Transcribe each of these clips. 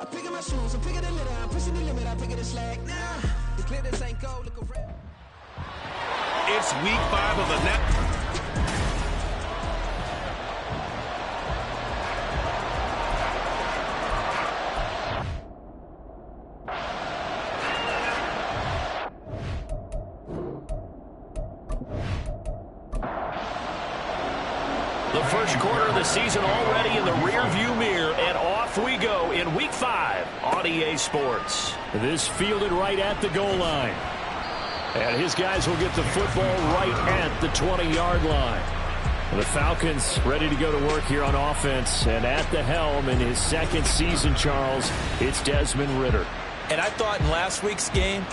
I pick up my shoes, I'm picking the litter, I'm pushing the limit, I pick it a slack. Nah, the clear this ain't gold, look around. It's week 5 of the net. The first quarter of the season already in the rearview mirror, and off we go in week 5 on EA Sports. This fielded right at the goal line. And his guys will get the football right at the 20-yard line. The Falcons ready to go to work here on offense. And at the helm in his second season, Charles, it's Desmond Ridder. And I thought in last week's game,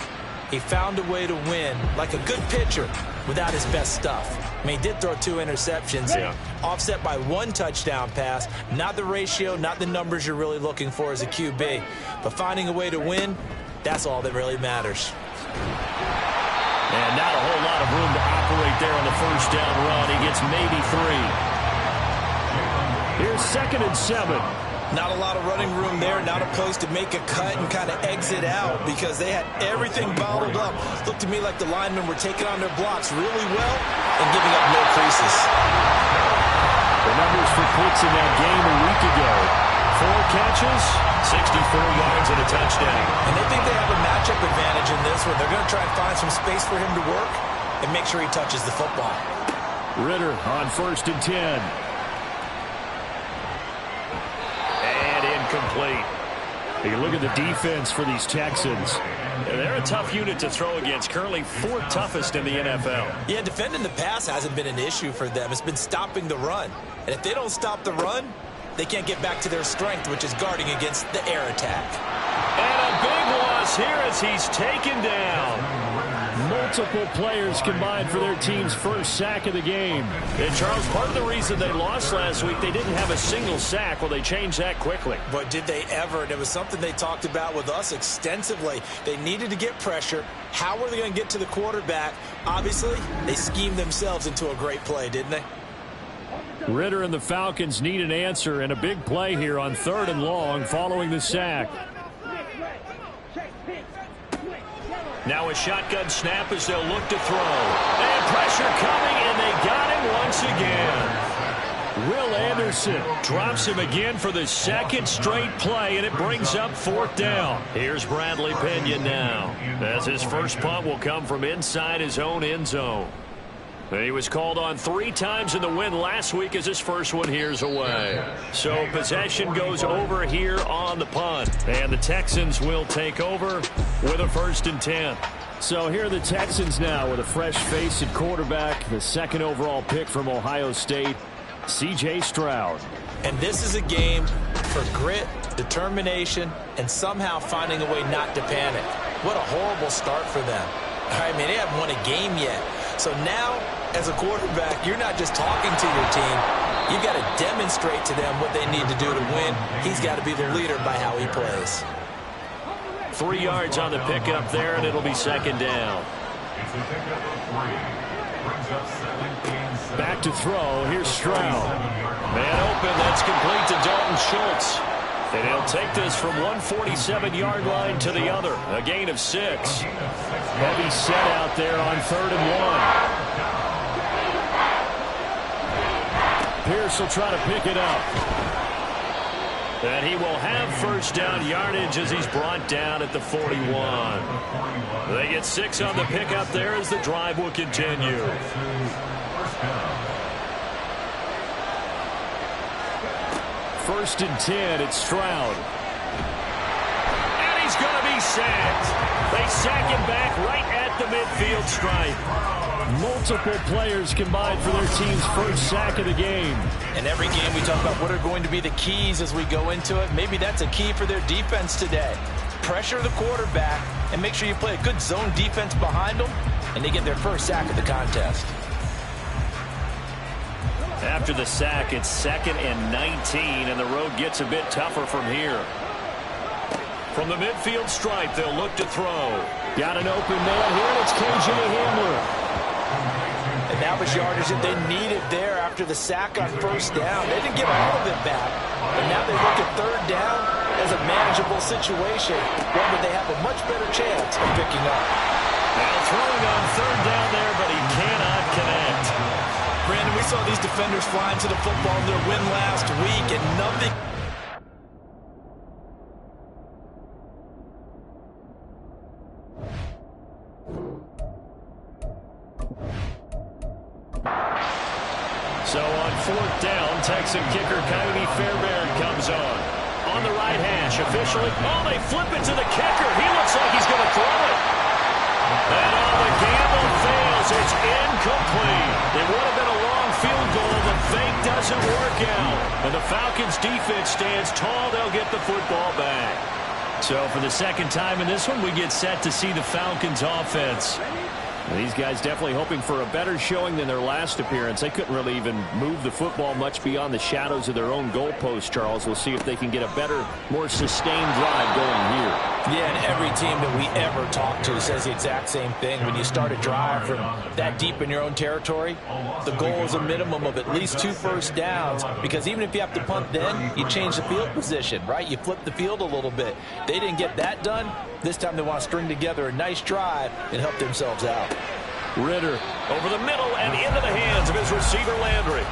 he found a way to win like a good pitcher without his best stuff. I mean, he did throw 2 interceptions, offset by 1 touchdown pass. Not the ratio, not the numbers you're really looking for as a QB. But finding a way to win, that's all that really matters. And not a whole lot of room to operate there on the first down run. He gets maybe 3. Here's 2nd and 7. Not a lot of running room there, not a place to make a cut and kind of exit out because they had everything bottled up. Looked to me like the linemen were taking on their blocks really well and giving up no creases. The numbers for Pitts in that game a week ago. 4 catches, 64 yards and a touchdown. And they think they have a matchup advantage in this one. They're going to try and find some space for him to work and make sure he touches the football. Ridder on 1st and 10. And incomplete. You can look at the defense for these Texans. They're a tough unit to throw against, currently 4th toughest in the NFL. Yeah, defending the pass hasn't been an issue for them. It's been stopping the run. And if they don't stop the run, they can't get back to their strength, which is guarding against the air attack. And a big loss here as he's taken down. Multiple players combined for their team's first sack of the game. And, Charles, part of the reason they lost last week, they didn't have a single sack. Well, they changed that quickly. But did they ever? And it was something they talked about with us extensively. They needed to get pressure. How were they going to get to the quarterback? Obviously, they schemed themselves into a great play, didn't they? Ridder and the Falcons need an answer, and a big play here on 3rd and long following the sack. Now a shotgun snap as they'll look to throw. And pressure coming, and they got him once again. Will Anderson drops him again for the 2nd straight play, and it brings up 4th down. Here's Bradley Pena now, as his first punt will come from inside his own end zone. He was called on 3 times in the win last week as his first one here's away. So possession goes over here on the punt. And the Texans will take over with a 1st and 10. So here are the Texans now with a fresh face at quarterback. The 2nd overall pick from Ohio State, C.J. Stroud. And this is a game for grit, determination, and somehow finding a way not to panic. What a horrible start for them. I mean, they haven't won a game yet. So now, as a quarterback, you're not just talking to your team. You've got to demonstrate to them what they need to do to win. He's got to be the leader by how he plays. 3 yards on the pickup there, and it'll be 2nd down. Back to throw. Here's Stroud. Man open. That's complete to Dalton Schultz. And he'll take this from 147-yard line to the other. A gain of 6. Heavy set out there on 3rd and 1. Pierce will try to pick it up. And he will have 1st down yardage as he's brought down at the 41. They get 6 on the pickup there as the drive will continue. First and 10, it's Stroud. And he's going to be sacked. They sack him back right at the midfield stripe. Multiple players combined for their team's first sack of the game. In every game we talk about what are going to be the keys as we go into it. Maybe that's a key for their defense today. Pressure the quarterback and make sure you play a good zone defense behind them, and they get their first sack of the contest. After the sack, it's 2nd and 19, and the road gets a bit tougher from here. From the midfield stripe, they'll look to throw. Got an open man here, and it's KJ Hamler. And that was yardage that they needed there after the sack on 1st down. They didn't get all of it back, but now they look at 3rd down, as a manageable situation, one that they have a much better chance of picking up. Now throwing on third down there, but he cannot connect. Brandon, we saw these defenders flying to the football in their win last week, and nothing. So on fourth down, Texan kicker Coyote Fairbairn comes on. On the right hash, officially. Oh, they flip it to the kicker. He looks like he's going to throw it. And on the gamble fails. It's incomplete. It would have been a long field goal. The fake doesn't work out. And the Falcons defense stands tall. They'll get the football back. So for the second time in this one, we get set to see the Falcons offense. These guys definitely hoping for a better showing than their last appearance. They couldn't really even move the football much beyond the shadows of their own goalpost, Charles. We'll see if they can get a better, more sustained drive going here. Yeah, and every team that we ever talk to says the exact same thing. When you start a drive from that deep in your own territory, the goal is a minimum of at least 2 first downs, because even if you have to punt then, you change the field position, right? You flip the field a little bit. They didn't get that done. This time they want to string together a nice drive and help themselves out. Ritter over the middle and into the hands of his receiver Landry.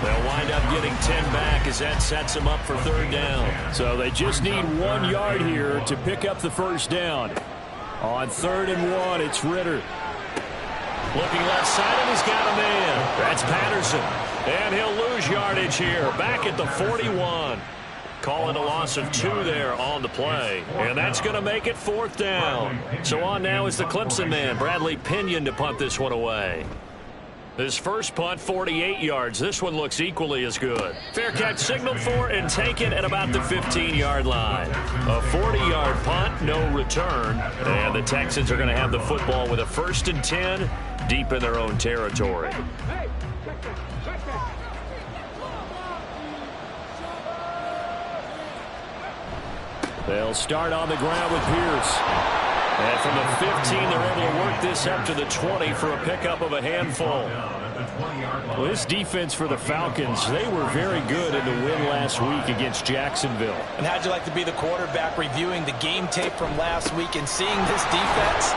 They'll wind up getting 10 back as that sets them up for third down. So they just need 1 yard here to pick up the first down. On 3rd and 1, it's Ritter. Looking left side, and he's got a man. That's Patterson. And he'll lose yardage here, back at the 41. Calling a loss of 2 there on the play. And that's going to make it 4th down. So on now is the Clemson man, Bradley Pinion, to punt this one away. His first punt, 48 yards. This one looks equally as good. Fair catch signaled for and taken at about the 15-yard line. A 40-yard punt, no return. And the Texans are going to have the football with a 1st and 10 deep in their own territory. They'll start on the ground with Pierce. And from the 15, they're able to work this up to the 20 for a pickup of a handful. Well, this defense for the Falcons, they were very good in the win last week against Jacksonville. And how'd you like to be the quarterback reviewing the game tape from last week and seeing this defense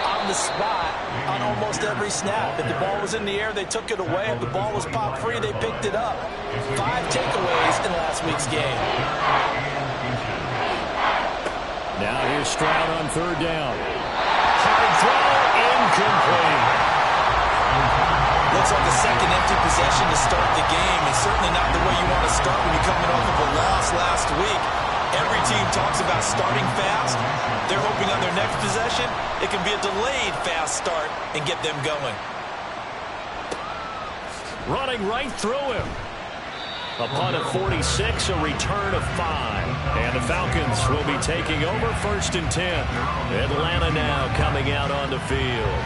on the spot on almost every snap? If the ball was in the air, they took it away. If the ball was popped free, they picked it up. 5 takeaways in last week's game. Now here's Stroud on 3rd down. Hard throw, incomplete. Looks like a second empty possession to start the game, and certainly not the way you want to start when you're coming off of a loss last week. Every team talks about starting fast. They're hoping on their next possession, it can be a delayed fast start and get them going. Running right through him. A punt of 46, a return of 5. And the Falcons will be taking over 1st and 10. Atlanta now coming out on the field.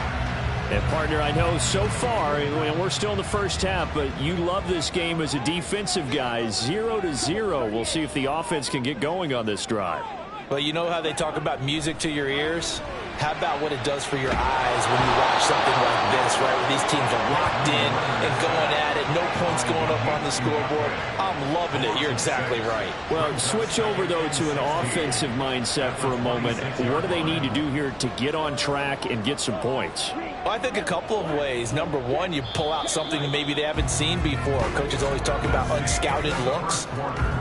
And, partner, I know so far, and we're still in the first half, but you love this game as a defensive guy. 0-0. We'll see if the offense can get going on this drive. Well, you know how they talk about music to your ears? How about what it does for your eyes when you watch something like this, right, where these teams are locked in and going at it, no points going up on the scoreboard? I'm loving it. You're exactly right. Well, switch over, though, to an offensive mindset for a moment. What do they need to do here to get on track and get some points? Well, I think a couple of ways. Number one, you pull out something that maybe they haven't seen before. Coaches always talk about unscouted looks.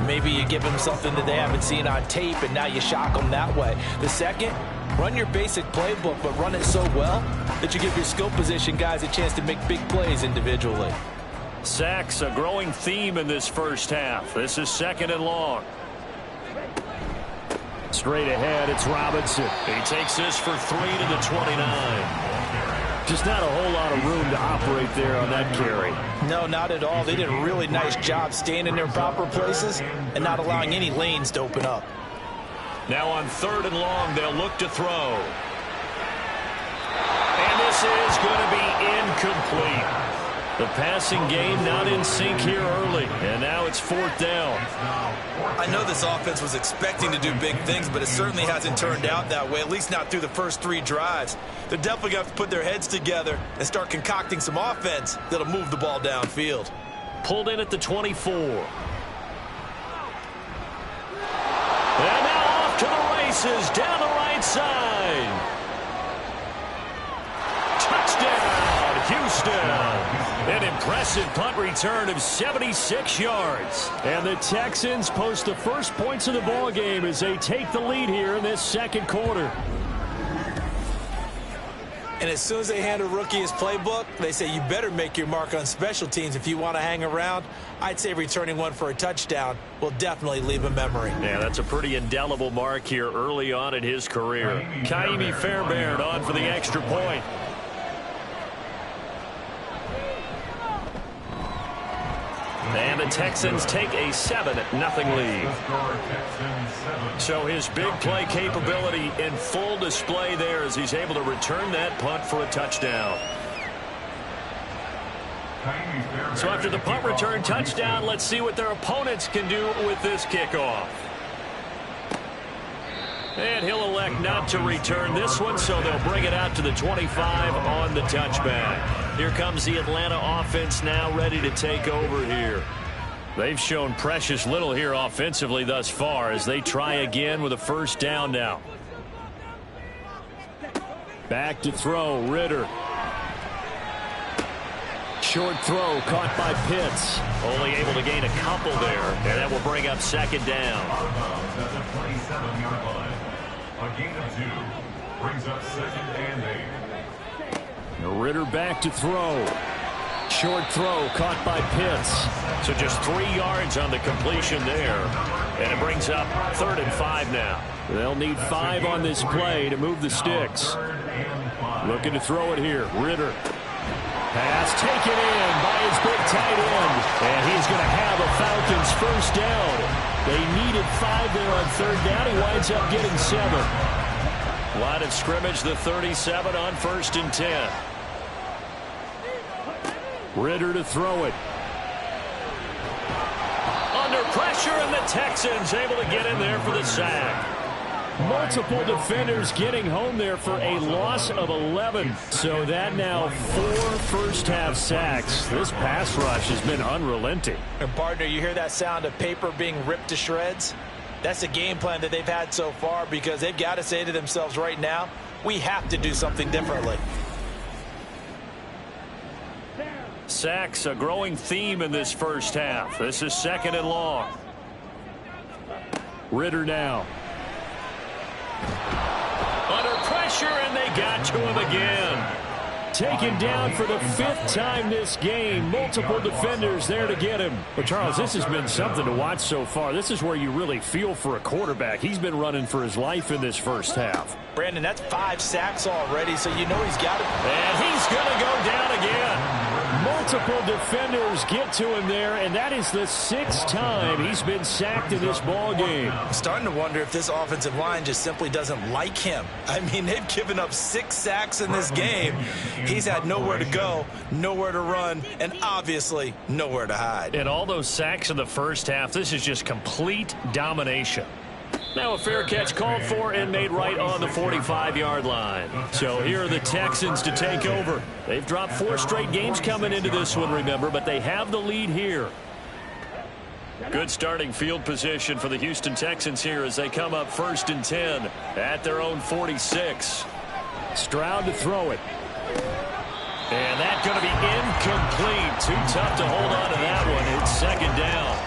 Maybe you give them something that they haven't seen on tape, and now you shock them that way. The second, run your basic playbook, but run it so well that you give your skill position guys a chance to make big plays individually. Sacks, a growing theme in this first half. This is 2nd and long. Straight ahead, it's Robinson. He takes this for 3 to the 29. Just not a whole lot of room to operate there on that carry. No, not at all. They did a really nice job staying in their proper places and not allowing any lanes to open up. Now on 3rd and long, they'll look to throw. And this is going to be incomplete. The passing game not in sync here early, and now it's 4th down. I know this offense was expecting to do big things, but it certainly hasn't turned out that way, at least not through the first 3 drives. They're definitely going to have to put their heads together and start concocting some offense that'll move the ball downfield. Pulled in at the 24. And now races down the right side. Touchdown, Houston. An impressive punt return of 76 yards. And the Texans post the first points of the ball game as they take the lead here in this second quarter. And as soon as they hand a rookie his playbook, they say you better make your mark on special teams if you want to hang around. I'd say returning one for a touchdown will definitely leave a memory. Yeah, that's a pretty indelible mark here early on in his career. Kaimi Fairbairn on for the extra point. And the Texans take a 7-0 lead. So his big play capability in full display there as he's able to return that punt for a touchdown. So after the punt return touchdown, let's see what their opponents can do with this kickoff. And he'll elect not to return this one, so they'll bring it out to the 25 on the touchback. Here comes the Atlanta offense now ready to take over here. They've shown precious little here offensively thus far as they try again with a first down now. Back to throw, Ritter. Short throw caught by Pitts. Only able to gain a couple there, and that will bring up second down. At the 27-yard line. A gain of 2 brings up 2nd and 8. Ritter back to throw. Short throw caught by Pitts. So just 3 yards on the completion there. And it brings up 3rd and 5 now. They'll need 5 on this play to move the sticks. Looking to throw it here. Ritter. Pass taken in by his big tight end. And he's going to have a Falcons first down. They needed 5 there on 3rd down. He winds up getting 7. Line of scrimmage, the 37 on 1st and 10. Ritter to throw it. Under pressure, and the Texans able to get in there for the sack. Multiple defenders getting home there for a loss of 11. So that now 4 first-half sacks. This pass rush has been unrelenting. And partner, you hear that sound of paper being ripped to shreds? That's the game plan that they've had so far because they've got to say to themselves right now, we have to do something differently. Sacks, a growing theme in this first half. This is 2nd and long. Ritter now. Under pressure, and they got to him again. Taken down for the 5th time this game. Multiple defenders there to get him. But, Charles, this has been something to watch so far. This is where you really feel for a quarterback. He's been running for his life in this first half. Brandon, that's 5 sacks already, so you know he's got it. And he's going to go down again. Multiple defenders get to him there, and that is the 6th time he's been sacked in this ball game. I'm starting to wonder if this offensive line just simply doesn't like him. I mean, they've given up 6 sacks in this game. He's had nowhere to go, nowhere to run, and obviously nowhere to hide. And all those sacks in the first half, this is just complete domination. Now a fair catch called for and made right on the 45-yard line. So here are the Texans to take over. They've dropped 4 straight games coming into this one, remember, but they have the lead here. Good starting field position for the Houston Texans here as they come up 1st and 10 at their own 46. Stroud to throw it. And that's going to be incomplete. Too tough to hold on to that one. It's 2nd down.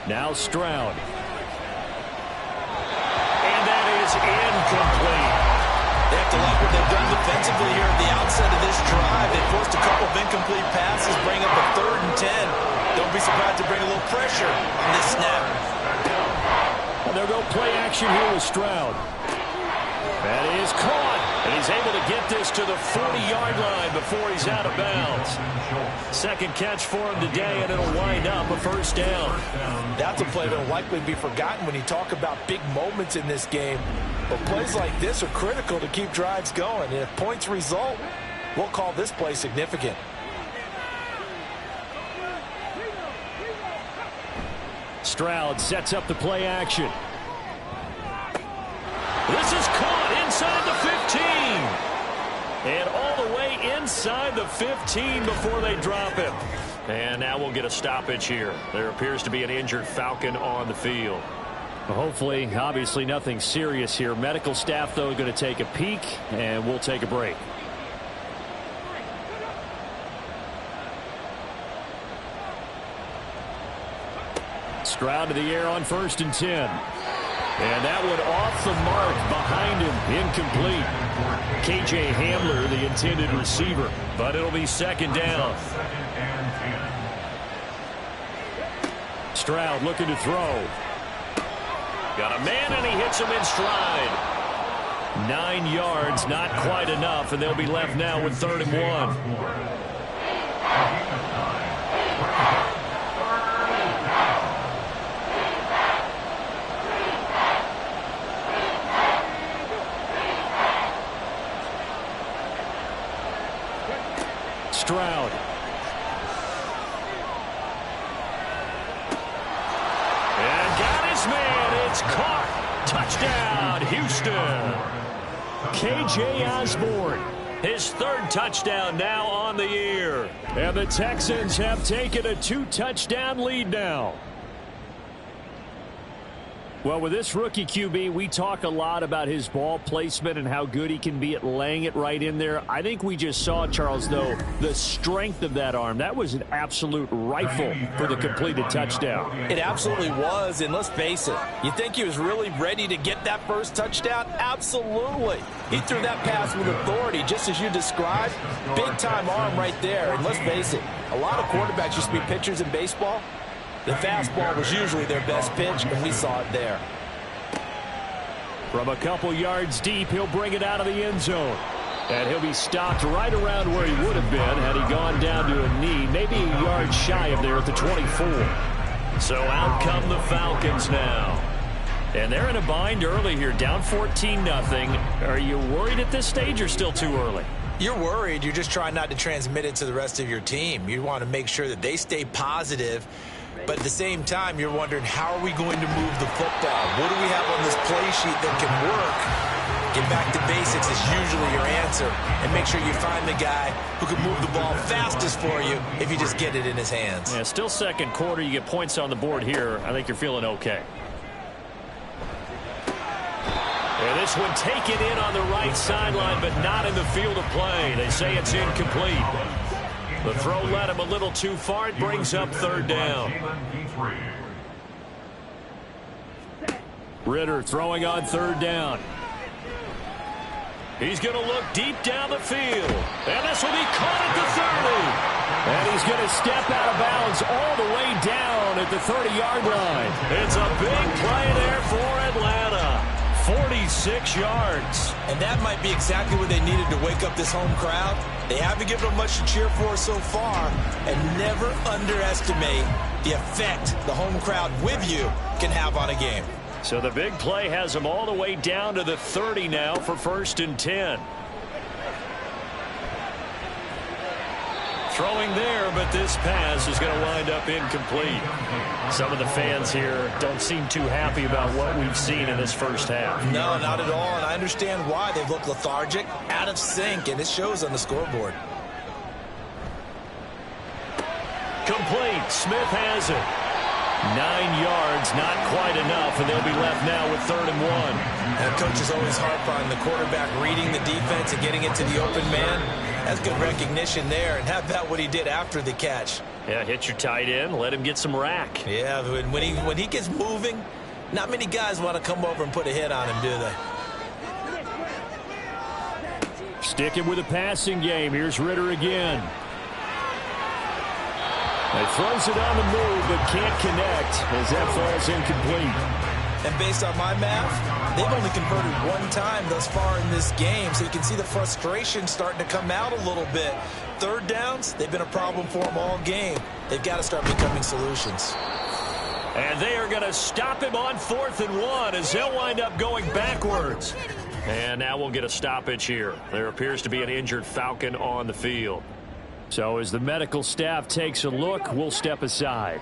Now Stroud. And that is incomplete. They have to like what they've done defensively here at the outset of this drive. They forced a couple of incomplete passes, bring up a 3rd and 10. Don't be surprised to bring a little pressure on this snap. And they'll go play action here with Stroud. That is caught. And he's able to get this to the 40-yard line before he's out of bounds. 2nd catch for him today, and it'll wind up a first down. That's a play that will likely be forgotten when you talk about big moments in this game. But plays like this are critical to keep drives going. And if points result, we'll call this play significant. Stroud sets up the play action. This is caught inside the 15. And all the way inside the 15 before they drop him. And now we'll get a stoppage here. There appears to be an injured Falcon on the field. Well, hopefully, obviously nothing serious here. Medical staff, though, going to take a peek, and we'll take a break. Stroud to the air on 1st and 10. And that one off the mark behind him, incomplete. KJ Hamler, the intended receiver, but it'll be 2nd down. Stroud looking to throw. Got a man, and he hits him in stride. 9 yards, not quite enough, and they'll be left now with 3rd and 1. Stroud. And got his man. It's caught. Touchdown, Houston. KJ Osborne. His 3rd touchdown now on the year. And the Texans have taken a 2-touchdown lead now. Well, with this rookie QB, we talk a lot about his ball placement and how good he can be at laying it right in there. I think we just saw, Charles, though, the strength of that arm. That was an absolute rifle for the completed touchdown. It absolutely was, and let's face it, you think he was really ready to get that first touchdown? Absolutely. He threw that pass with authority, just as you described. Big-time arm right there, and let's face it, a lot of quarterbacks used to be pitchers in baseball. The fastball was usually their best pitch, and we saw it there. From a couple yards deep, he'll bring it out of the end zone. And he'll be stopped right around where he would have been had he gone down to a knee, maybe a yard shy of there at the 24. So out come the Falcons now. And they're in a bind early here, down 14-0. Are you worried at this stage or still too early? You're worried. You're just trying not to transmit it to the rest of your team. You want to make sure that they stay positive. But at the same time, you're wondering, how are we going to move the football? What do we have on this play sheet that can work? Get back to basics is usually your answer. And make sure you find the guy who can move the ball fastest for you if you just get it in his hands. Yeah, still 2nd quarter. You get points on the board here. I think you're feeling okay. And this one taken in on the right sideline, but not in the field of play. They say it's incomplete. The throw led him a little too far. It brings up 3rd down. Ritter throwing on 3rd down. He's going to look deep down the field. And this will be caught at the 30. And he's going to step out of bounds all the way down at the 30-yard line. It's a big play there for Atlanta. 46 yards. And that might be exactly what they needed to wake up this home crowd. They haven't given them much to cheer for so far. And never underestimate the effect the home crowd with you can have on a game. So the big play has them all the way down to the 30 now for 1st and 10. Throwing there, but this pass is going to wind up incomplete. Some of the fans here don't seem too happy about what we've seen in this first half. No, not at all, and I understand why. They've looked lethargic, out of sync, and it shows on the scoreboard. Complete. Smith has it. 9 yards, not quite enough, and they'll be left now with 3rd and 1. And coaches always harp on the quarterback reading the defense and getting it to the open man. That's good recognition there, and how about what he did after the catch? Yeah, hit your tight end, let him get some rack. Yeah, when he gets moving, not many guys want to come over and put a hit on him, do they? Sticking with a passing game. Here's Ritter again. He throws it on the move, but can't connect as that falls incomplete. And based on my math, they've only converted 1 time thus far in this game, so you can see the frustration starting to come out a little bit. 3rd downs, they've been a problem for them all game. They've got to start becoming solutions. And they are going to stop him on 4th and 1 as they'll wind up going backwards. And now we'll get a stoppage here. There appears to be an injured Falcon on the field. So as the medical staff takes a look, we'll step aside.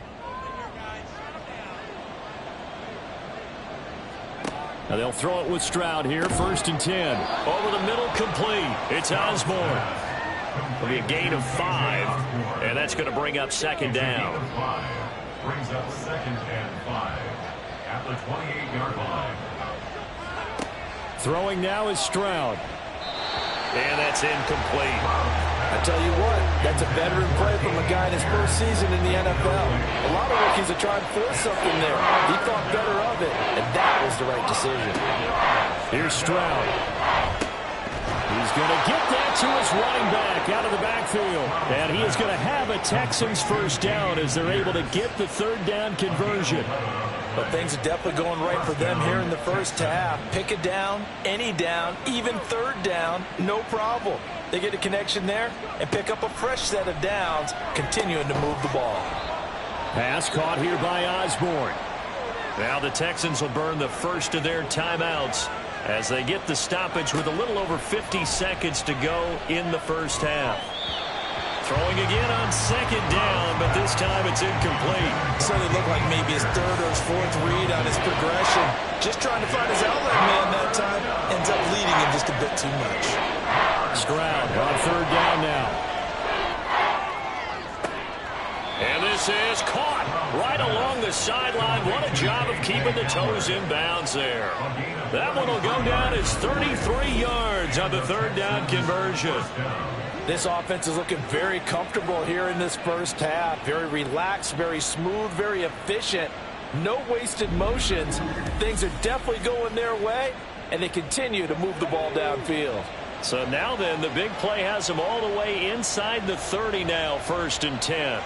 Now they'll throw it with Stroud here, 1st and 10. Over the middle, complete. It's Osborne. It'll be a gain of 5, and that's going to bring up second down. Brings up 2nd and 5 at the 28-yard line. Throwing now is Stroud. And that's incomplete. I tell you what, that's a veteran play from a guy in his first season in the NFL. A lot of rookies are trying to force something there. He thought better of it, and that was the right decision. Here's Stroud. He's going to get that to his running back out of the backfield. And he is going to have a Texans first down as they're able to get the third down conversion. But things are definitely going right for them here in the first half. Pick a down, any down, even third down, no problem. They get a connection there and pick up a fresh set of downs, continuing to move the ball. Pass caught here by Osborne. Now the Texans will burn the first of their timeouts as they get the stoppage with a little over 50 seconds to go in the first half. Throwing again on second down, but this time it's incomplete. So it looked like maybe his third or his fourth read on his progression. Just trying to find his outlet man that time. Ends up leading him just a bit too much. Stroud on third down now. And this is caught right along the sideline. What a job of keeping the toes in bounds there. That one will go down as 33 yards on the third down conversion. This offense is looking very comfortable here in this first half. Very relaxed, very smooth, very efficient. No wasted motions. Things are definitely going their way, and they continue to move the ball downfield. So now then, the big play has them all the way inside the 30 now, 1st and 10.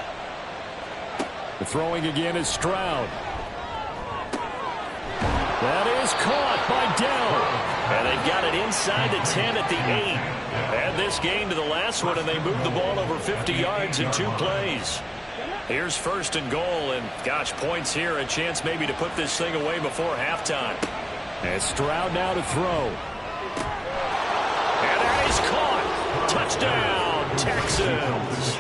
The throwing again is Stroud. That is caught by Dell. And they've got it inside the 10 at the 8. Add this gain to the last one, and they move the ball over 50 yards in 2 plays. Here's 1st and goal, and gosh, points here, a chance maybe to put this thing away before halftime. And Stroud now to throw. And that is caught. Touchdown, Texans.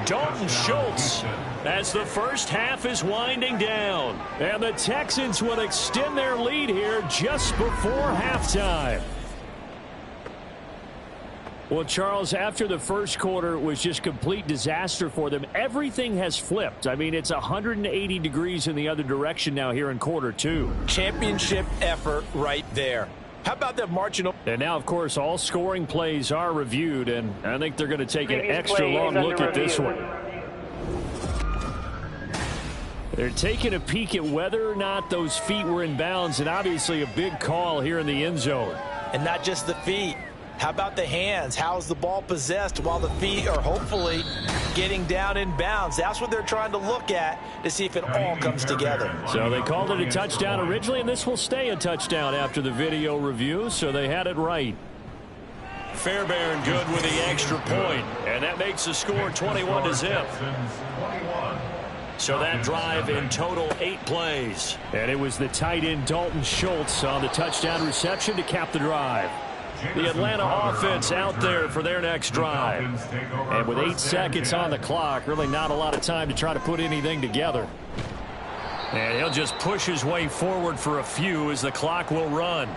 Dalton Schultz as the first half is winding down. And the Texans will extend their lead here just before halftime. Well, Charles, after the first quarter was just complete disaster for them, everything has flipped. I mean, it's 180 degrees in the other direction now here in quarter 2. Championship effort right there. How about that marching? And now, of course, all scoring plays are reviewed, and I think they're going to take an extra long look at this one. They're taking a peek at whether or not those feet were in bounds, and obviously a big call here in the end zone. And not just the feet. How about the hands? How's the ball possessed while the feet are hopefully getting down in bounds? That's what they're trying to look at to see if it all comes together. So they called it a touchdown originally, and this will stay a touchdown after the video review, so they had it right. Fairbairn good with the extra point, and that makes the score 21-0. So that drive in total 8 plays. And it was the tight end Dalton Schultz on the touchdown reception to cap the drive. The Atlanta offense out there for their next drive. And with 8 seconds on the clock, really not a lot of time to try to put anything together. And he'll just push his way forward for a few as the clock will run.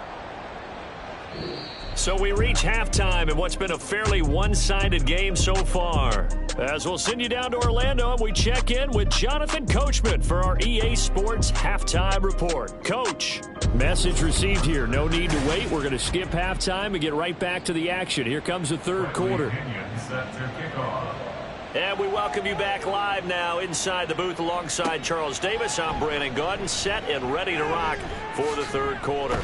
So we reach halftime in what's been a fairly one-sided game so far. As we'll send you down to Orlando, and we check in with Jonathan Coachman for our EA Sports Halftime Report. Coach, message received here. No need to wait. We're going to skip halftime and get right back to the action. Here comes the third quarter. And we welcome you back live now inside the booth alongside Charles Davis. I'm Brandon Gaudin, set and ready to rock for the third quarter.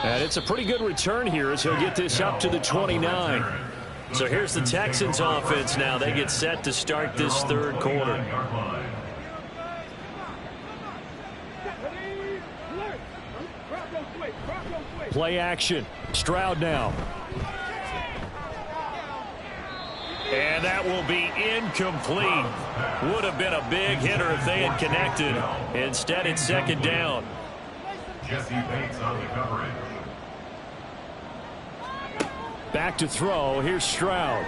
And it's a pretty good return here as he'll get this up to the 29. So here's the Texans offense now. They get set to start this third quarter. Play action. Stroud now. And that will be incomplete. Would have been a big hitter if they had connected. Instead, it's second down. Jesse Bates on the coverage. Back to throw. Here's Stroud.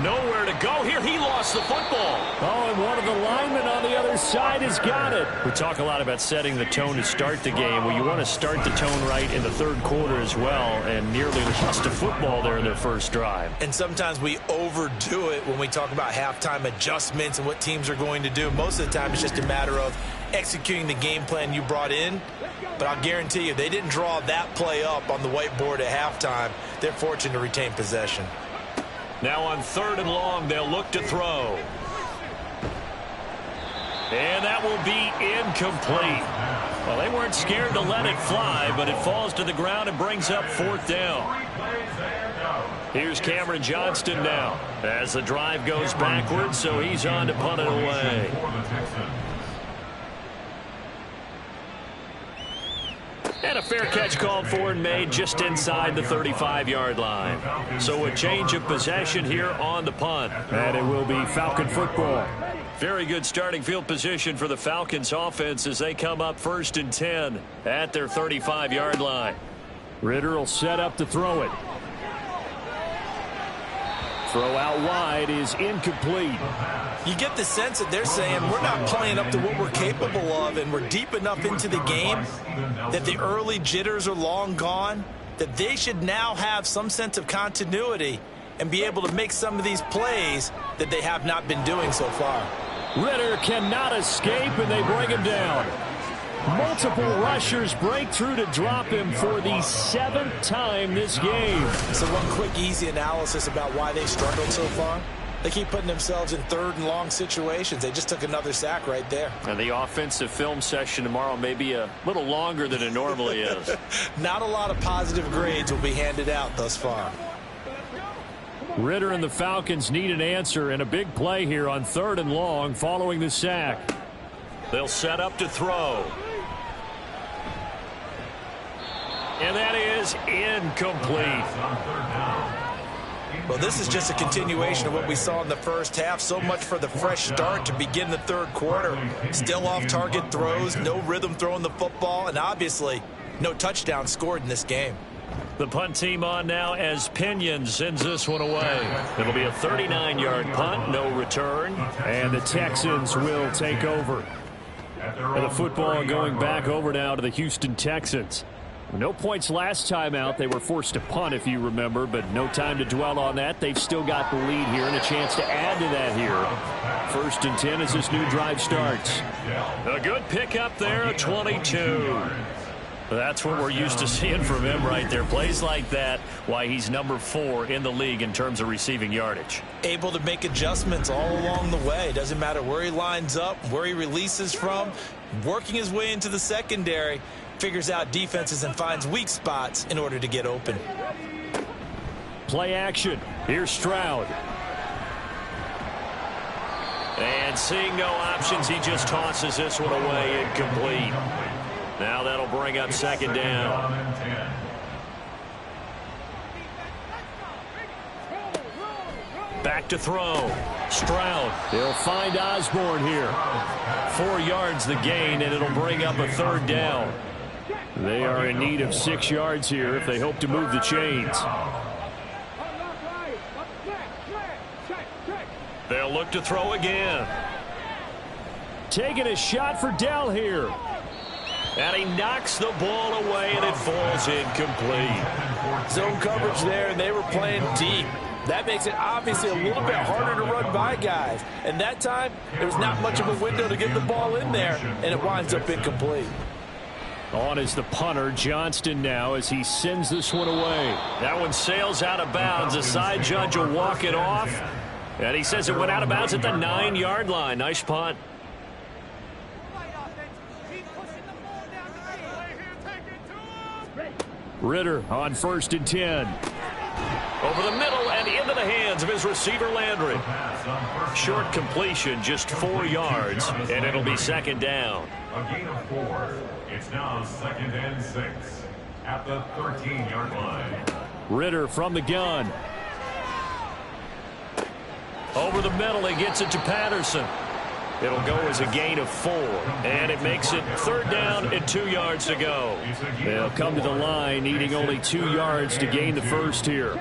Nowhere to go here. He lost the football. Oh, and one of the linemen on the other side has got it. We talk a lot about setting the tone to start the game. Well, you want to start the tone right in the third quarter as well, and nearly lost a football there in their first drive. And sometimes we overdo it when we talk about halftime adjustments and what teams are going to do. Most of the time, it's just a matter of executing the game plan you brought in. But I'll guarantee you, they didn't draw that play up on the whiteboard at halftime. They're fortunate to retain possession. Now on 3rd and long, they'll look to throw. And that will be incomplete. Well, they weren't scared to let it fly, but it falls to the ground and brings up 4th down. Here's Cameron Johnston now as the drive goes backwards, so he's on to punt it away. And a fair catch called for and made just inside the 35-yard line. So a change of possession here on the punt. And it will be Falcon football. Very good starting field position for the Falcons offense as they come up 1st and 10 at their 35-yard line. Ritter will set up to throw it. Throw out wide is incomplete. You get the sense that they're saying we're not playing up to what we're capable of, and we're deep enough into the game that the early jitters are long gone, that they should now have some sense of continuity and be able to make some of these plays that they have not been doing so far. Ritter cannot escape, and they bring him down. Multiple rushers break through to drop him for the 7th time this game. So one quick, easy analysis about why they struggled so far. They keep putting themselves in 3rd and long situations. They just took another sack right there. And the offensive film session tomorrow may be a little longer than it normally is. Not a lot of positive grades will be handed out thus far. Ritter and the Falcons need an answer, and a big play here on 3rd and long following the sack. They'll set up to throw. And that is incomplete. Well, this is just a continuation of what we saw in the first half. So much for the fresh start to begin the 3rd quarter. Still off-target throws, no rhythm throwing the football, and obviously no touchdown scored in this game. The punt team on now as Pinion sends this one away. It'll be a 39-yard punt, no return, and the Texans will take over. And the football going back over now to the Houston Texans. No points last time out. They were forced to punt, if you remember, but no time to dwell on that. They've still got the lead here and a chance to add to that here. 1st and 10 as this new drive starts. A good pickup there, a 22. That's what we're used to seeing from him right there. Plays like that, why he's number 4 in the league in terms of receiving yardage. Able to make adjustments all along the way. Doesn't matter where he lines up, where he releases from, working his way into the secondary, figures out defenses and finds weak spots in order to get open. Play action. Here's Stroud. And seeing no options, he just tosses this one away incomplete. Now that'll bring up 2nd down. Back to throw. Stroud. He'll find Osborne here. 4 yards the gain, and it'll bring up a 3rd down. They are in need of 6 yards here if they hope to move the chains. They'll look to throw again. Taking a shot for Dell here. And he knocks the ball away, and it falls incomplete. Zone coverage there, and they were playing deep. That makes it obviously a little bit harder to run by guys. And that time, there was not much of a window to get the ball in there, and it winds up incomplete. On is the punter, Johnston now, as he sends this one away. That one sails out of bounds. The side judge will walk it off. And he says it went out of bounds at the 9-yard line. Nice punt. Ritter on 1st and 10. Over the middle and into the hands of his receiver Landry. Short completion, just 4 yards, and it'll be 2nd down. A gain of 4. It's now 2nd and 6 at the 13-yard line. Ritter from the gun. Over the middle, he gets it to Patterson. It'll go as a gain of 4, and it makes it 3rd down and 2 yards to go. They'll come to the line, needing only 2 yards to gain the first here.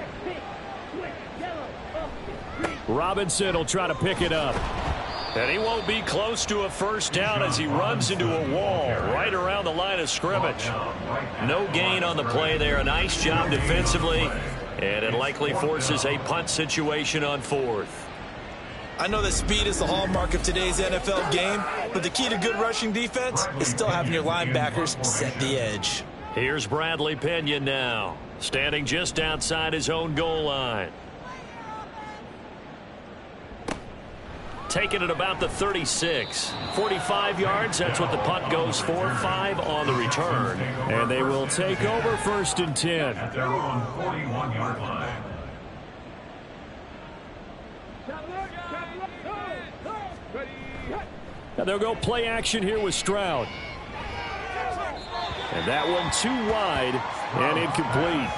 Robinson will try to pick it up. And he won't be close to a first down as he runs into a wall right around the line of scrimmage. No gain on the play there. A nice job defensively. And it likely forces a punt situation on 4th. I know that speed is the hallmark of today's NFL game, but the key to good rushing defense is still having your linebackers set the edge. Here's Bradley Pinion now, standing just outside his own goal line. Taking it about the 36. 45 yards, that's what the punt goes for. 5 on the return. And they will take over 1st and 10. At their own 41-yard line. Now they'll go play action here with Stroud. And that one too wide and incomplete.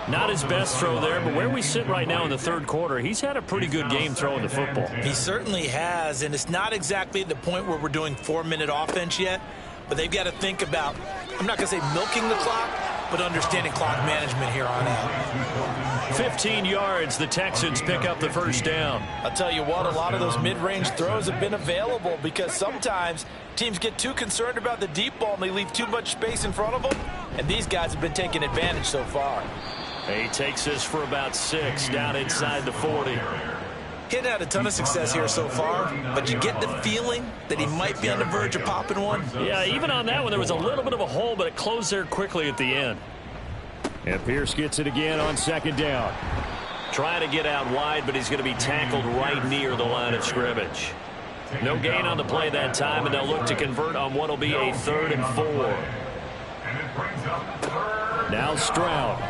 Not his best throw there, but where we sit right now in the 3rd quarter, he's had a pretty good game throwing the football. He certainly has, and it's not exactly at the point where we're doing 4-minute offense yet, but they've got to think about, I'm not going to say milking the clock, but understanding clock management here on out. 15 yards, the Texans pick up the first down. I'll tell you what, a lot of those mid-range throws have been available because sometimes teams get too concerned about the deep ball and they leave too much space in front of them, and these guys have been taking advantage so far. He takes this for about 6 down inside the 40. He hadn't had a ton of success here so far, but you get the feeling that he might be on the verge of popping one. Yeah, even on that one, there was a little bit of a hole, but it closed there quickly at the end. And Pierce gets it again on 2nd down. Trying to get out wide, but he's going to be tackled right near the line of scrimmage. No gain on the play that time, and they'll look to convert on what will be a 3rd and 4. Now Stroud.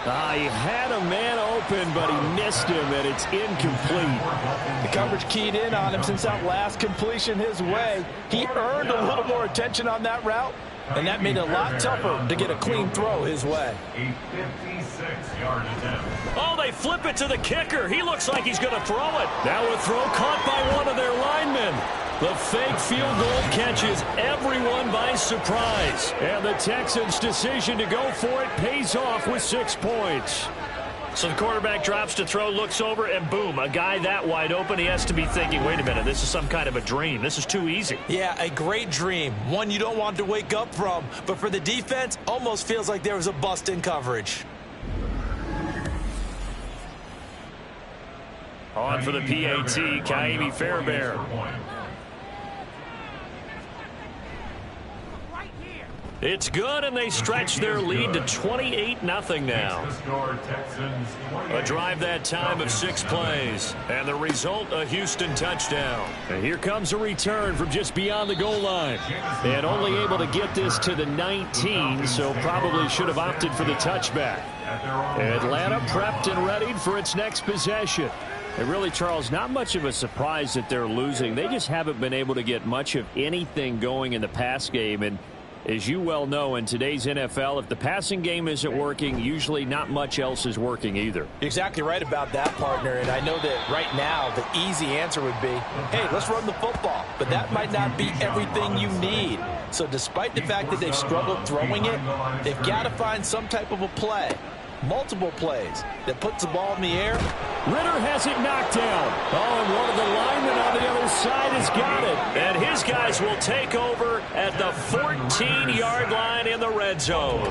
He had a man open, but he missed him, and it's incomplete. The coverage keyed in on him since that last completion his way. He earned a little more attention on that route, and that made it a lot tougher to get a clean throw his way. A 56-yard attempt. Oh, they flip it to the kicker. He looks like he's going to throw it. Now a throw caught by one of their linemen. The fake field goal catches everyone by surprise. And the Texans' decision to go for it pays off with 6 points. So the quarterback drops to throw, looks over, and boom, a guy that wide open. He has to be thinking, wait a minute, this is some kind of a dream. This is too easy. Yeah, a great dream. One you don't want to wake up from. But for the defense, almost feels like there was a bust in coverage. On for the PAT, Kaimi Fairbairn. It's good, and they stretch their lead to 28-0 now. A drive that time of 6 plays, and the result, a Houston touchdown. And here comes a return from just beyond the goal line. And only able to get this to the 19, so probably should have opted for the touchback. Atlanta prepped and readied for its next possession. And really, Charles, not much of a surprise that they're losing. They just haven't been able to get much of anything going in the pass game. And as you well know, in today's NFL, if the passing game isn't working, usually not much else is working either. You're exactly right about that, partner. And I know that right now the easy answer would be, hey, let's run the football. But that might not be everything you need. So despite the fact that they've struggled throwing it, they've got to find some type of a play. Multiple plays that puts the ball in the air. Ritter has it knocked down. Oh, and one of the linemen on the other side has got it. And his guys will take over at the 14-yard line in the red zone.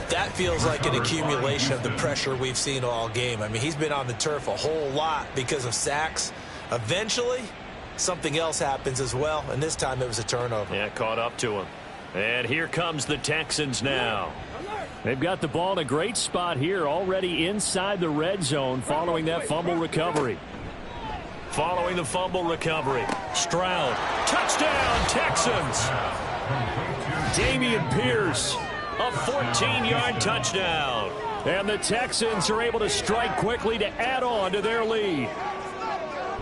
That feels like an accumulation of the pressure we've seen all game. I mean, he's been on the turf a whole lot because of sacks. Eventually, something else happens as well, and this time it was a turnover. Yeah, caught up to him. And here comes the Texans now. They've got the ball in a great spot here, already inside the red zone following that fumble recovery. Following the fumble recovery, Stroud, touchdown, Texans. Dameon Pierce, a 14-yard touchdown. And the Texans are able to strike quickly to add on to their lead.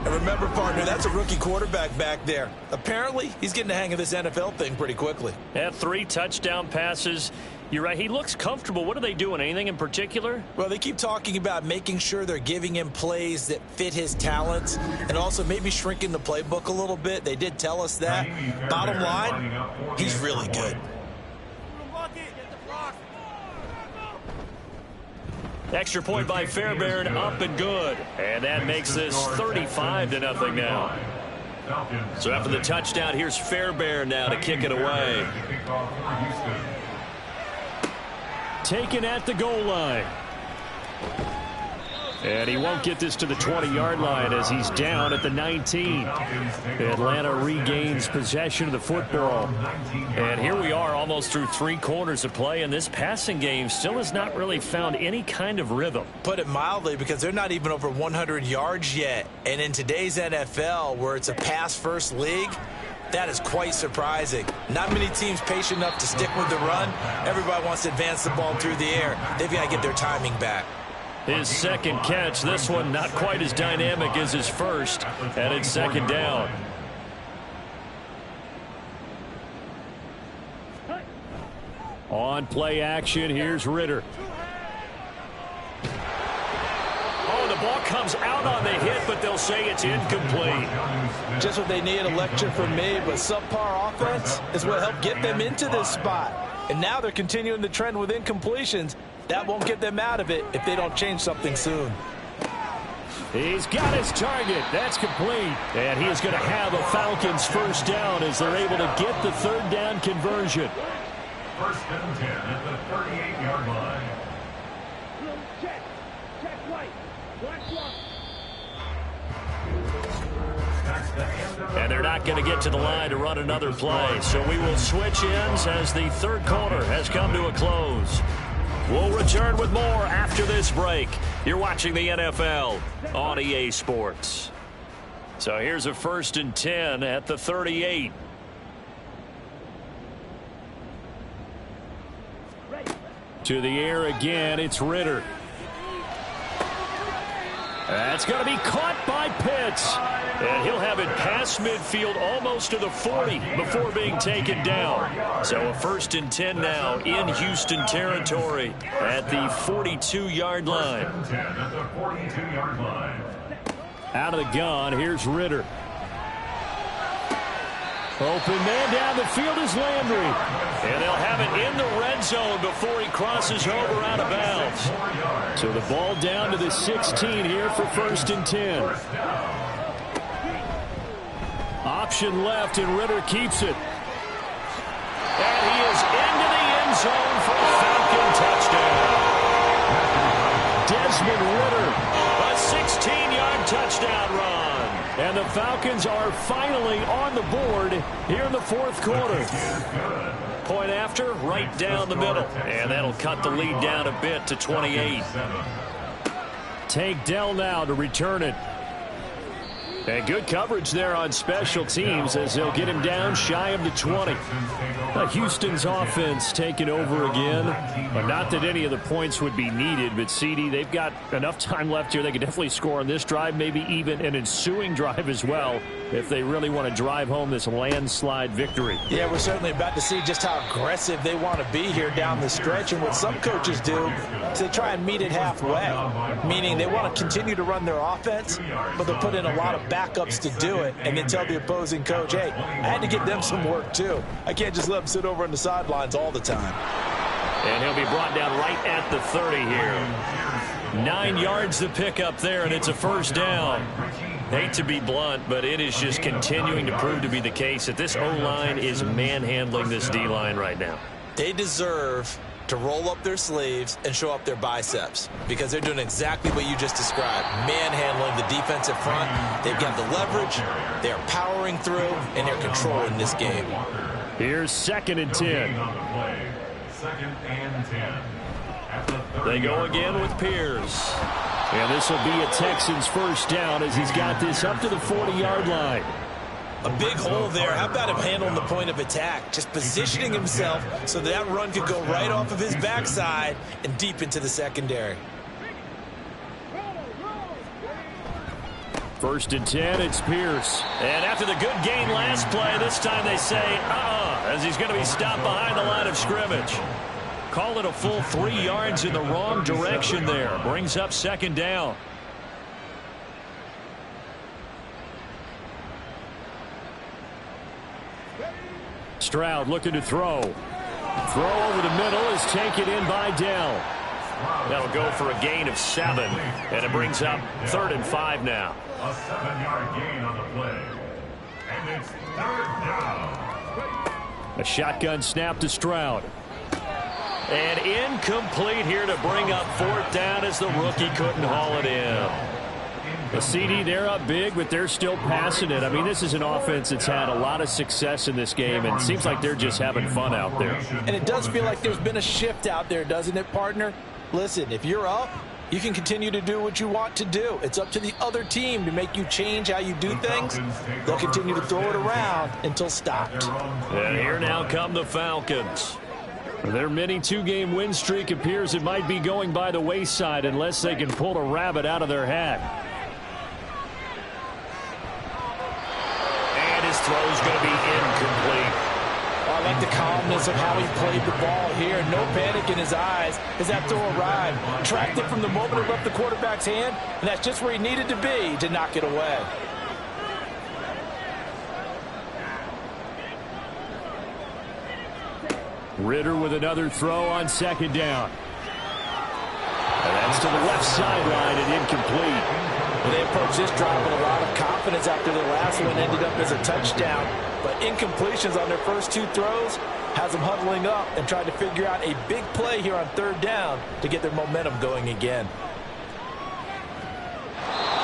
And remember, partner, that's a rookie quarterback back there. Apparently, he's getting the hang of this NFL thing pretty quickly. Had 3 touchdown passes. You're right, he looks comfortable. What are they doing? Anything in particular? Well, they keep talking about making sure they're giving him plays that fit his talents and also maybe shrinking the playbook a little bit. They did tell us that. Bottom line, he's really good. Extra point by Fairbairn, up and good. And that makes this 35-0 now. So after the touchdown, here's Fairbairn now to kick it away. Taken at the goal line. And he won't get this to the 20-yard line as he's down at the 19. Atlanta regains possession of the football. And here we are almost through 3 quarters of play, and this passing game still has not really found any kind of rhythm. Put it mildly, because they're not even over 100 yards yet. And in today's NFL, where it's a pass-first league, that is quite surprising. Not many teams patient enough to stick with the run. Everybody wants to advance the ball through the air. They've got to get their timing back. His second catch, this one not quite as dynamic as his first, and it's second down. On play action, here's Ritter. Oh, the ball comes out on the hit, but they'll say it's incomplete. Just what they need, a lecture from me, but subpar offense is what helped get them into this spot. And now they're continuing the trend with incompletions. That won't get them out of it if they don't change something soon. He's got his target. That's complete. And he is going to have a Falcons first down as they're able to get the third down conversion. First and 10 at the 38-yard line. Check right. And they're not going to get to the line to run another play. So we will switch ends as the third quarter has come to a close. We'll return with more after this break. You're watching the NFL on EA Sports. So here's a first and 10 at the 38. To the air again, it's Ritter. That's going to be caught by Pitts. And he'll have it past midfield almost to the 40 before being taken down. So a first and 10 now in Houston territory at the 42-yard line. Out of the gun, here's Ritter. Open man down the field is Landry. And they'll have it in the red zone before he crosses over out of bounds. So the ball down to the 16 here for first and 10. Option left, and Ritter keeps it. And he is into the end zone for a Falcon touchdown. Desmond Ritter, a 16-yard touchdown run. And the Falcons are finally on the board here in the fourth quarter. Point after, right down the middle. And that'll cut the lead down a bit to 28. Take Dell now to return it. And good coverage there on special teams as they'll get him down shy of the 20. Houston's offense taking over again. But not that any of the points would be needed, but CD, they've got enough time left here. They could definitely score on this drive, maybe even an ensuing drive as well, if they really want to drive home this landslide victory. Yeah, we're certainly about to see just how aggressive they want to be here down the stretch. And what some coaches do is they try and meet it halfway, meaning they want to continue to run their offense, but they'll put in a lot of backups to do it and then tell the opposing coach, hey, I had to get them some work too. I can't just let them sit over on the sidelines all the time. And he'll be brought down right at the 30 here. 9 yards to pick up there, and it's a first down. Hate to be blunt, but it is just continuing to prove to be the case that this O-line is manhandling this D-line right now. They deserve to roll up their sleeves and show up their biceps because they're doing exactly what you just described, manhandling the defensive front. They've got the leverage, they're powering through, and they're controlling this game. Here's second and 10. Second and 10. They go again with Pierce. And this will be a Texans first down as he's got this up to the 40-yard line. A big hole there. How about him handling the point of attack? Just positioning himself so that run could go right off of his backside and deep into the secondary. First and 10, it's Pierce. And after the good gain last play, this time they say, as he's going to be stopped behind the line of scrimmage. Call it a full 3 yards in the wrong direction there. Brings up second down. Stroud looking to throw. Throw over the middle is taken in by Dell. That'll go for a gain of 7, and it brings up 3rd and 5 now. A 7-yard gain on the play. And it's 3rd down. A shotgun snap to Stroud. And incomplete here to bring up 4th down as the rookie couldn't haul it in. The CD, they're up big, but they're still passing it. I mean, this is an offense that's had a lot of success in this game, and it seems like they're just having fun out there. And it does feel like there's been a shift out there, doesn't it, partner? Listen, if you're up, you can continue to do what you want to do. It's up to the other team to make you change how you do things. They'll continue to throw it around until stopped. And here now come the Falcons. Their mini 2-game win streak appears it might be going by the wayside unless they can pull a rabbit out of their hat. And his throw is going to be incomplete. I like the calmness of how he played the ball here. No panic in his eyes as that throw arrived. Tracked it from the moment it left the quarterback's hand, and that's just where he needed to be to knock it away. Ritter with another throw on 2nd down. And that's to the left sideline and incomplete. They approached this drive with a lot of confidence after the last one ended up as a touchdown. But incompletions on their first 2 throws has them huddling up and trying to figure out a big play here on 3rd down to get their momentum going again.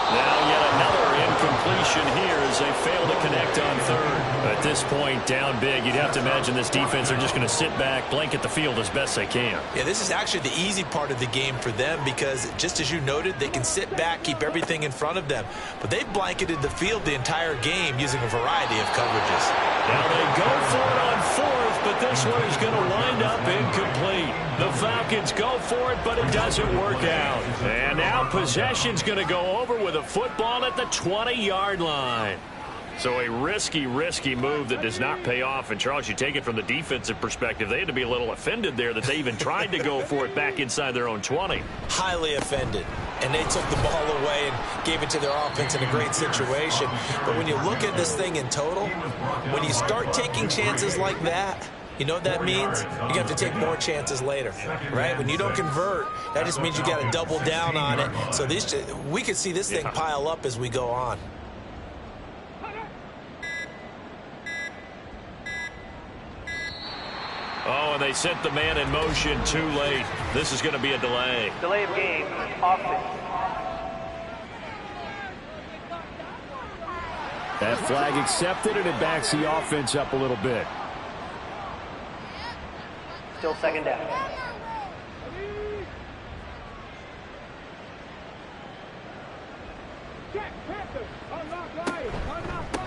Now yet another incompletion here as they fail to connect on 3rd. At this point, down big, you'd have to imagine this defense are just going to sit back, blanket the field as best they can. Yeah, this is actually the easy part of the game for them because, just as you noted, they can sit back, keep everything in front of them. But they've blanketed the field the entire game using a variety of coverages. Now they go for it on 4th, but this one is going to wind up incomplete. The Falcons go for it, but it doesn't work out. And now possession's going to go over with a football at the 20-yard line. So a risky move that does not pay off. And, Charles, you take it from the defensive perspective. They had to be a little offended there that they even tried to go for it back inside their own 20. Highly offended. And they took the ball away and gave it to their offense in a great situation. But when you look at this thing in total, when you start taking chances like that, you know what that means? You have to take more chances later, right? When you don't convert, that just means you got to double down on it. So we could see this thing pile up as we go on. Oh, and they sent the man in motion too late. This is going to be a delay. Delay of game, offense. That flag accepted, and it backs the offense up a little bit. Still 2nd down.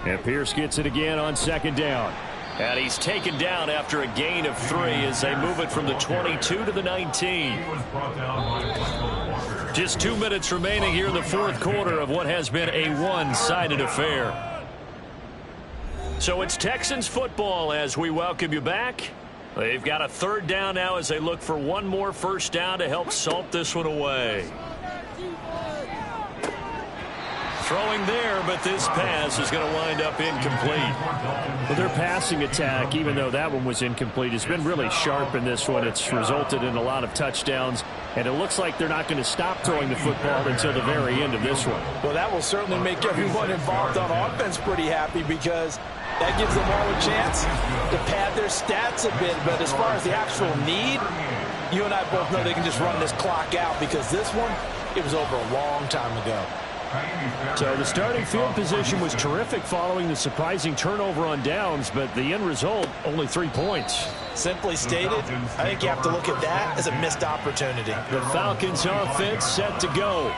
And Pierce gets it again on 2nd down. And he's taken down after a gain of 3 as they move it from the 22 to the 19. Just 2 minutes remaining here in the 4th quarter of what has been a one-sided affair. So it's Texans football as we welcome you back. They've got a 3rd down now as they look for one more 1st down to help salt this one away. Throwing there, but this pass is going to wind up incomplete. Well, their passing attack, even though that one was incomplete, has been really sharp in this one. It's resulted in a lot of touchdowns, and it looks like they're not going to stop throwing the football until the very end of this one. Well, that will certainly make everyone involved on offense pretty happy because that gives them all a chance to pad their stats a bit. But as far as the actual need, you and I both know they can just run this clock out because this one, it was over a long time ago. So the starting field position was terrific following the surprising turnover on downs, but the end result, only 3 points. Simply stated, I think you have to look at that as a missed opportunity. The Falcons offense set to go.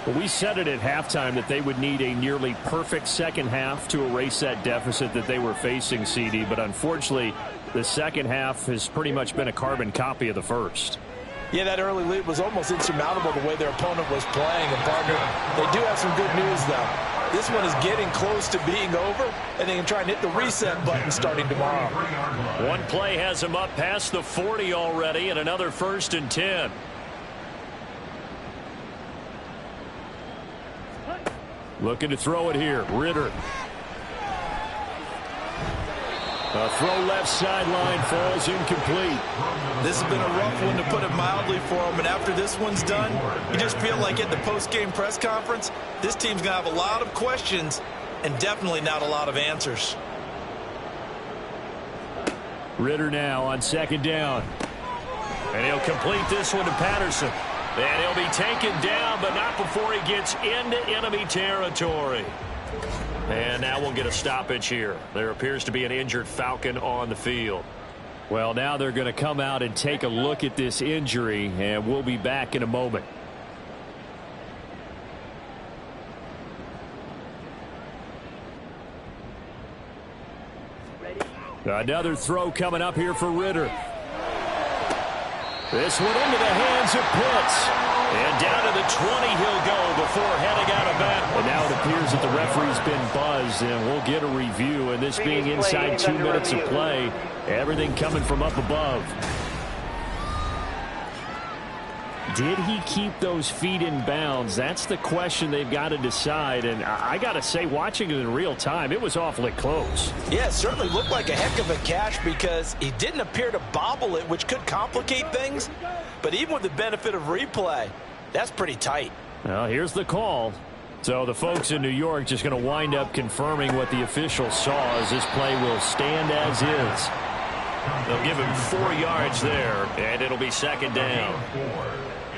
Well, we said it at halftime that they would need a nearly perfect second half to erase that deficit that they were facing, CD, but unfortunately, the second half has pretty much been a carbon copy of the first. Yeah, that early lead was almost insurmountable the way their opponent was playing. And, partner, they do have some good news, though. This one is getting close to being over, and they can try and hit the reset button starting tomorrow. One play has them up past the 40 already, and another 1st and 10. Looking to throw it here. Ritter. A throw left sideline falls incomplete. This has been a rough one, to put it mildly, for him. And after this one's done, you just feel like at the post-game press conference, this team's going to have a lot of questions and definitely not a lot of answers. Ritter now on second down. And he'll complete this one to Patterson. And he'll be taken down, but not before he gets into enemy territory. And now we'll get a stoppage here. There appears to be an injured Falcon on the field. Well, now they're going to come out and take a look at this injury, and we'll be back in a moment. Another throw coming up here for Ritter. This one into the hands of Pitts. And down to the 20 he'll go before heading out of bounds. And now it appears that the referee's been buzzed, and we'll get a review. And this being inside 2 minutes of play, everything coming from up above. Did he keep those feet in bounds? That's the question they've got to decide. And I got to say, watching it in real time, it was awfully close. Yeah, it certainly looked like a heck of a catch because he didn't appear to bobble it, which could complicate things. But even with the benefit of replay, that's pretty tight. Well, here's the call. So the folks in New York just going to wind up confirming what the official saw, as this play will stand as is. They'll give him 4 yards there, and it'll be second down.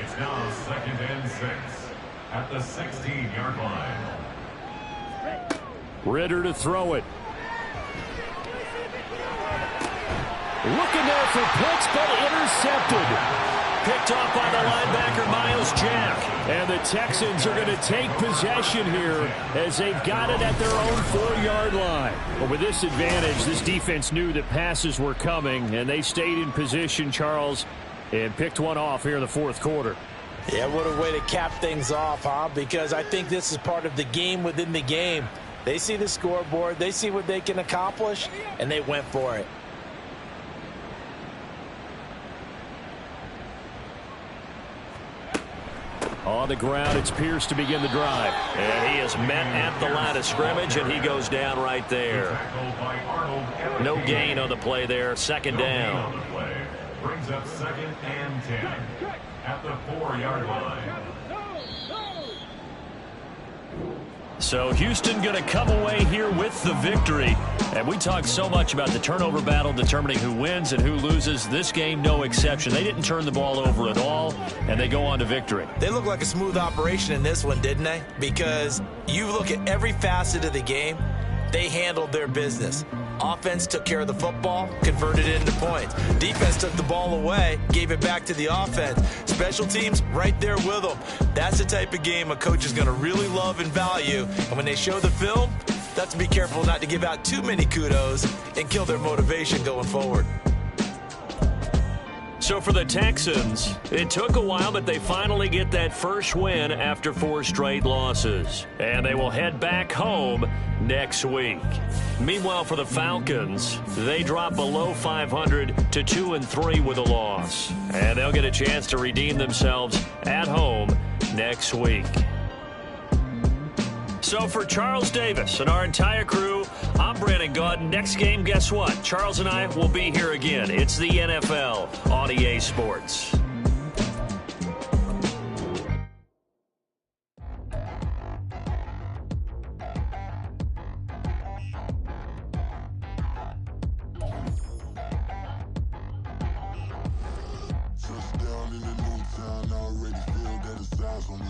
It's now 2nd and 6 at the 16-yard line. Ritter to throw it. Looking there for Pitts, but intercepted. Picked off by the linebacker, Miles Jack. And the Texans are going to take possession here as they've got it at their own 4-yard line. But with this advantage, this defense knew that passes were coming, and they stayed in position, Charles, and picked one off here in the fourth quarter. Yeah, what a way to cap things off, huh? Because I think this is part of the game within the game. They see the scoreboard, they see what they can accomplish, and they went for it. On the ground, it's Pierce to begin the drive. And he is met at the line of scrimmage, and he goes down right there. No gain on the play there. Second down. Brings up 2nd and 10 at the 4-yard line. So Houston going to come away here with the victory. And we talked so much about the turnover battle determining who wins and who loses. This game, no exception. They didn't turn the ball over at all, and they go on to victory. They look like a smooth operation in this one, didn't they? Because you look at every facet of the game, they handled their business. Offense took care of the football, converted it into points. Defense took the ball away, gave it back to the offense. Special teams right there with them. That's the type of game a coach is going to really love and value. And when they show the film, that's to be careful not to give out too many kudos and kill their motivation going forward. So for the Texans, it took a while, but they finally get that first win after 4 straight losses. And they will head back home next week. Meanwhile, for the Falcons, they drop below 500 to 2-3 with a loss. And they'll get a chance to redeem themselves at home next week. So for Charles Davis and our entire crew, I'm Brandon Gaudin. Next game, guess what? Charles and I will be here again. It's the NFL on EA Sports. Touchdown in the new town, I already feel that it's eyes on me.